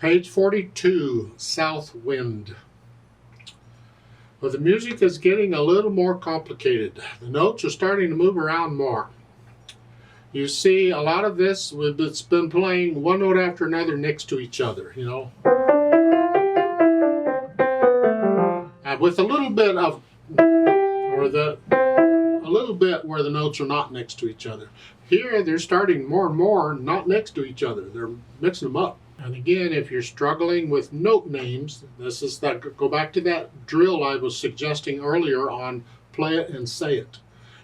Page 42, South Wind. Well, the music is getting a little more complicated. The notes are starting to move around more. You see, a lot of this, it's been playing one note after another next to each other, you know. And with a little bit of, a little bit where the notes are not next to each other. Here, they're starting more and more not next to each other. They're mixing them up. And again, if you're struggling with note names, this is that. Go back to that drill I was suggesting earlier on play it and say it.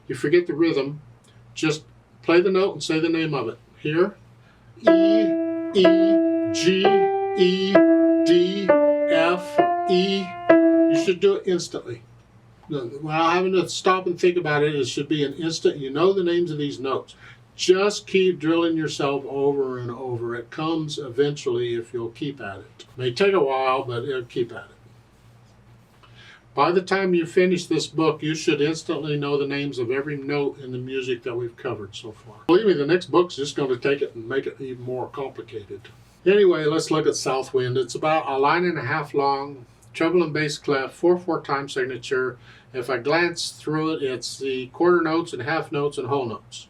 You forget the rhythm, just play the note and say the name of it. Here, E, E, G, E, D, F, E. You should do it instantly. Without having to stop and think about it, it should be an instant. You know the names of these notes. Just keep drilling yourself over and over. It comes eventually if you'll keep at it. It may take a while, but you'll keep at it. By the time you finish this book, you should instantly know the names of every note in the music that we've covered so far. Believe me, the next book's just going to take it and make it even more complicated. Anyway, let's look at South Wind. It's about a line and a half long, treble and bass clef, 4/4 time signature. If I glance through it, it's the quarter notes and half notes and whole notes.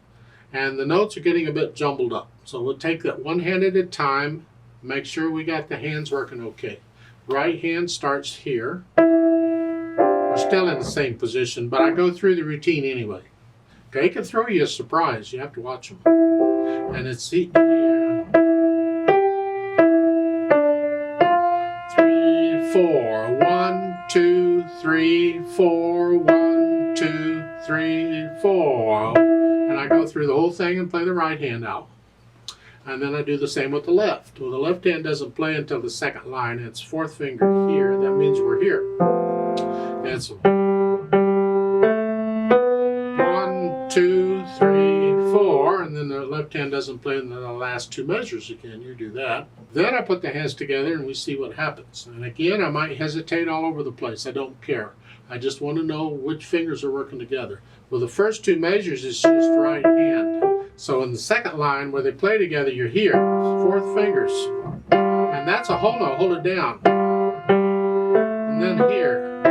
And the notes are getting a bit jumbled up. So we'll take that one hand at a time, make sure we got the hands working okay. Right hand starts here. We're still in the same position, but I go through the routine anyway. Okay, it can throw you a surprise. You have to watch them. And it's here. 3, 4. 1, 2, 3, 4. 1, 2, 3, 4. And I go through the whole thing and play the right hand out. And then I do the same with the left. Well, the left hand doesn't play until the second line. It's fourth finger here. That means we're here. It's 1, 2, 3, 4. And then the left hand doesn't play in the last two measures again. You do that. Then I put the hands together and we see what happens. And again, I might hesitate all over the place. I don't care. I just want to know which fingers are working together. Well, the first two measures is just right hand. So in the second line where they play together, you're here, fourth fingers. And that's a whole note, hold it down. And then here.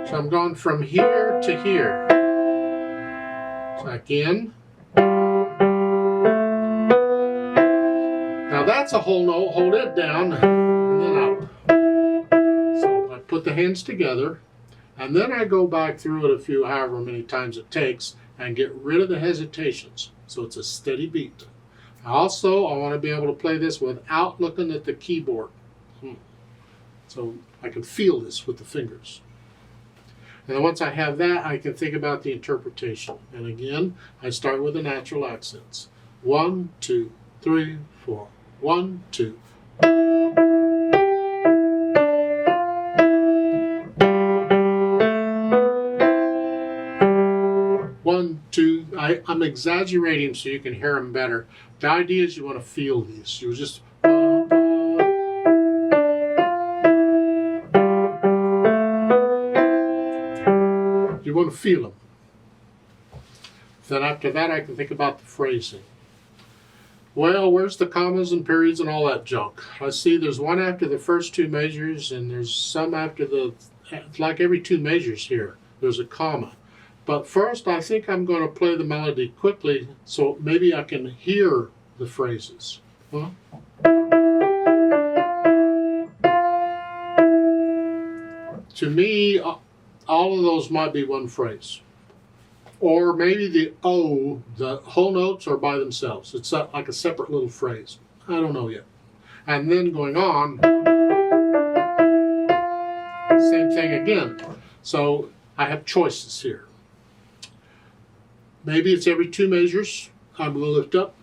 So I'm going from here to here. So again. Now that's a whole note, hold it down, and then up. So I put the hands together. And then I go back through it a few, however many times it takes, and get rid of the hesitations. So it's a steady beat. Also, I want to be able to play this without looking at the keyboard. So I can feel this with the fingers. And then once I have that, I can think about the interpretation. And again, I start with the natural accents. 1, 2, 3, 4. 1, 2. 1, 2. I'm exaggerating so you can hear them better. The idea is you want to feel these. You just you want to feel them. Then after that, I can think about the phrasing. Well, where's the commas and periods and all that junk? I see there's one after the first two measures, and there's some after the, like every two measures here, there's a comma. But first, I think I'm going to play the melody quickly so maybe I can hear the phrases. Huh? To me, all of those might be one phrase. Or maybe the O, the whole notes are by themselves. It's like a separate little phrase. I don't know yet. And then going on, same thing again. So I have choices here. Maybe it's every two measures. I'm going to lift up.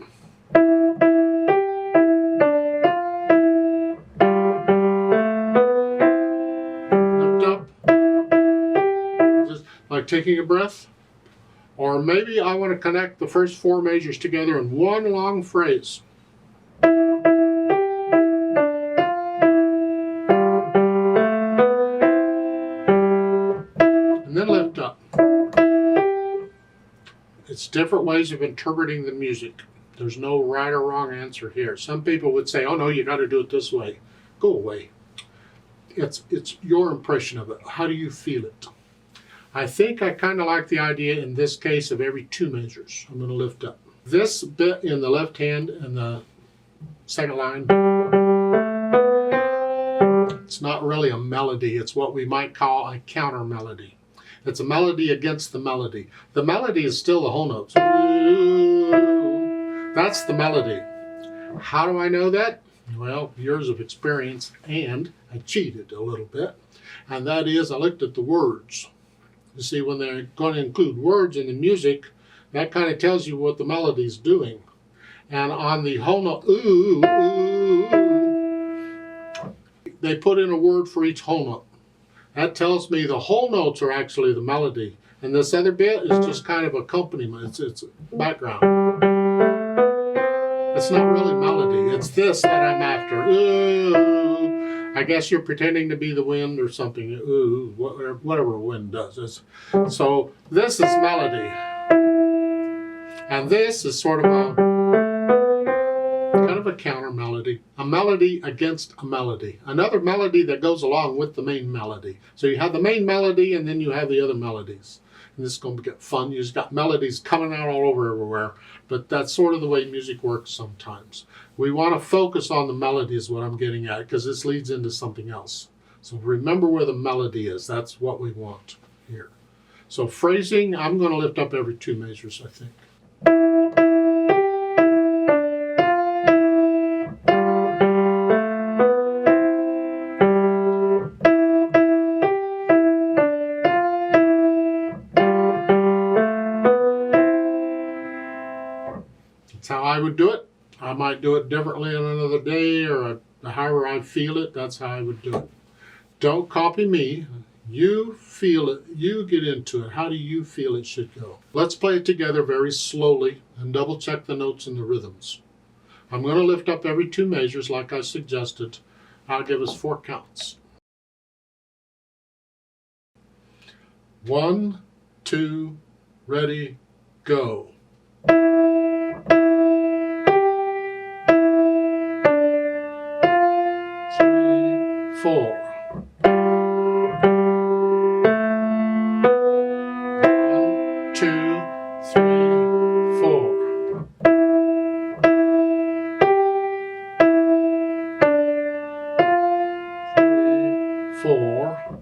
Lift up. Just like taking a breath. Or maybe I want to connect the first four measures together in one long phrase. And then lift up. It's different ways of interpreting the music. There's no right or wrong answer here. Some people would say, oh no, you got to do it this way. go away. It's your impression of it. How do you feel it? I think I kind of like the idea in this case of every 2 measures. I'm going to lift up. This bit in the left hand and the second line, it's not really a melody. It's what we might call a counter melody. It's a melody against the melody. The melody is still the whole notes. That's the melody. How do I know that? Well, years of experience, and I cheated a little bit. And that is, I looked at the words. You see, when they're going to include words in the music, that kind of tells you what the melody's doing. And on the whole note, ooh, ooh, they put in a word for each whole note. That tells me the whole notes are actually the melody. And this other bit is just kind of accompaniment. It's background. It's not really melody. It's this that I'm after. Ooh. I guess you're pretending to be the wind or something. Ooh, whatever wind does. So this is melody. And this is sort of a kind of a counter melody. A melody against a melody. Another melody that goes along with the main melody. So you have the main melody and then you have the other melodies. And this is going to get fun. You've got melodies coming out all over everywhere. But that's sort of the way music works sometimes. We want to focus on the melody is what I'm getting at, because this leads into something else. So remember where the melody is. That's what we want here. So phrasing, I'm going to lift up every 2 measures, I think. That's how I would do it. I might do it differently on another day, or however I feel it. That's how I would do it. Don't copy me. You feel it. You get into it. How do you feel it should go? Let's play it together very slowly and double check the notes and the rhythms. I'm going to lift up every 2 measures like I suggested. I'll give us 4 counts. 1, 2, ready, go. 4. 1, 2, 3, 4. 3, 4.